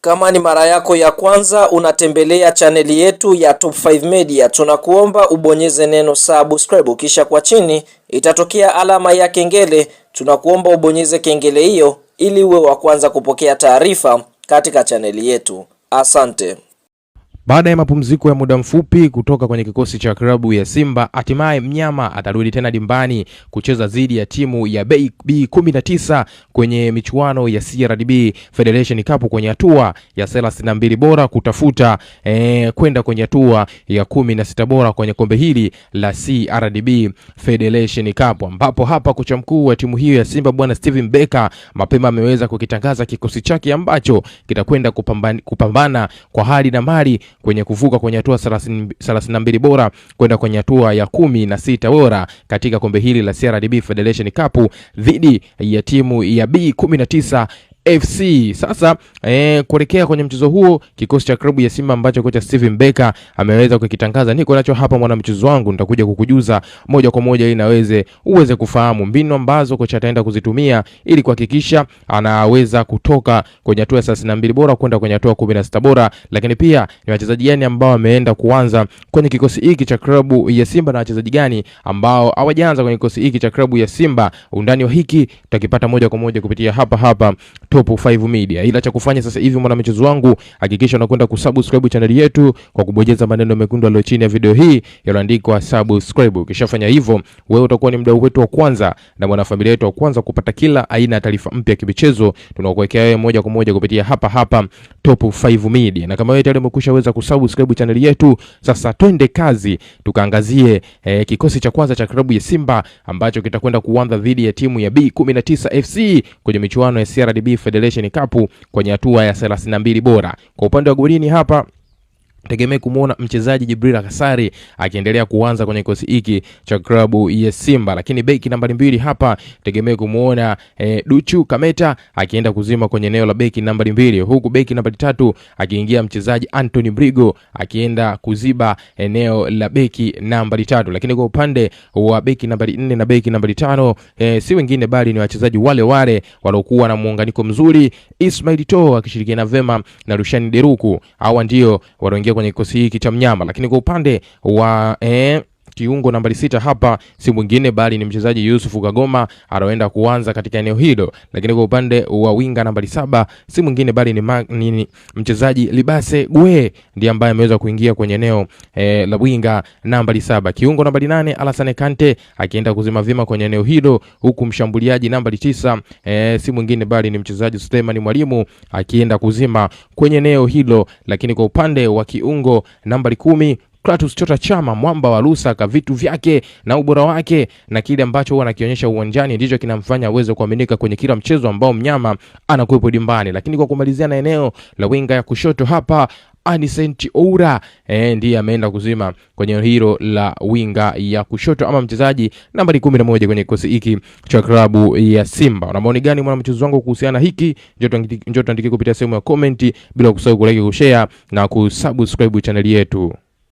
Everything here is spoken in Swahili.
Kama ni mara yako ya kwanza unatembelea chaneli yetu ya Top 5 Media, tunakuomba ubonyeze neno subscribe, kisha kwa chini itatokea alama ya kengele. Tunakuomba ubonyeze kengele hiyo ili uwe wa kwanza kupokea taarifa katika chaneli yetu. Asante. Baada ya mapumziko ya muda mfupi kutoka kwenye kikosi cha klabu ya Simba, hatimaye mnyama atarudi tena dimbani kucheza dhidi ya timu ya B19 kwenye michuano ya CRDB Federation Cup kwenye hatua ya 32 bora kutafuta kwenda kwenye hatua ya 16 bora kwenye kombe hili la CRDB Federation Cup, ambapo hapa kocha mkuu wa timu hiyo ya Simba bwana Steven Becker mapema ameweza kukitangaza kikosi chake ambacho kitakwenda kupambana kwa hali na mali kwenye kuvuka kwenye hatua 32 bora kwenda kwenye hatua ya 16 bora katika kombe hili la CRDB Federation Cup dhidi ya timu ya B19 FC. Sasa kuelekea kwenye mchezo huo, kikosi cha klabu ya Simba ambacho kocha Steven Becker ameweza kukitangaza, niko nacho hapa mwana mchezo wangu, nitakuja kukujuza moja kwa moja ili uweze kufahamu mbinu ambazo kocha ataenda kuzitumia ili kuhakikisha anaweza kutoka kwenye hatua ya 32 bora kwenda kwenye hatua 16 bora, lakini pia ni wachezaji gani ambao wameenda kuanza kwenye kikosi hiki cha klabu ya Simba na wachezaji gani ambao hawajaanza kwenye kikosi hiki cha klabu ya Simba. Undani wa hiki tutakipata moja kwa moja kupitia hapa Top 5 Media. Ila cha kufanya sasa hivi mwana michezo wangu, hakikisha unakwenda kusubscribe channel yetu kwa kubonyeza maneno mekundu yaliyo chini ya video hii yaliyoandikwa subscribe. Ukishafanya hivyo, wewe utakuwa ni mdau wetu wa kwanza na mwanafamilia yetu wa kwanza kupata kila aina ya taarifa mpya kibichezo tunakuwekea wewe moja kwa moja kupitia hapa Top 5 Media. Na kama wewe tayari umekushaweza kusubscribe channel yetu, sasa twende kazi tukaangazie kikosi cha kwanza cha klabu ya Simba ambacho kitakwenda kuanza dhidi ya timu ya B19 FC kwenye michuano ya CRDB Federation Cup kwenye hatua ya 32 bora. Kwa upande wa golini hapa tegemea kumuona mchezaji Jibril Kasari akiendelea kuanza kwenye kikosi hiki cha klabu ya Simba, lakini beki nambari 2 hapa tegemea kumuona Duchu Kameta akienda kuzima kwenye eneo la beki nambari 2, huku beki nambari 3 akiingia mchezaji Anthony Brigo akienda kuziba eneo la beki nambari 3. Lakini kwa upande wa beki nambari 4 na beki nambari 5 si wengine bali ni wachezaji wale waliokuwa na muunganiko mzuri, Ismail Toho akishirikiana vema na Rushani Deruku. Hawa ndio wanaingia kwenye kikosi hiki cha mnyama. Lakini kwa upande wa kiungo nambari 6 hapa si mwingine bali ni mchezaji Yusufu Kagoma anaoenda kuanza katika eneo hilo. Lakini kwa upande wa winga nambari 7 si mwingine bali ni mchezaji Libase Gwe ndiye ambaye ameweza kuingia kwenye eneo la winga nambari 7. Kiungo nambari 8 Alassane Kante akienda kuzima vima kwenye eneo hilo, huku mshambuliaji nambari 9 si mwingine bali ni mchezaji Suleiman Mwalimu akienda kuzima kwenye eneo hilo. Lakini kwa upande wa kiungo nambari 10 Kratos Chota Chama, mwamba wa Lusaka, vitu vyake na ubora wake na kile ambacho huwa anakionyesha uwanjani ndicho kinamfanya aweze kuaminika kwenye kila mchezo ambao mnyama anakuwepo dimbani. Lakini kwa kumalizia na eneo la winga ya kushoto hapa Anicent Oura ndiye ameenda kuzima kwenye hilo la winga ya kushoto ama mchezaji nambari 11 kwenye kikosi hiki cha klabu ya Simba. Una maoni gani mwana mchezo wangu kuhusiana hiki? Njoo tuandike kupitia sehemu ya comment, bila kusahau kulike, kushare na kusubscribe channel yetu.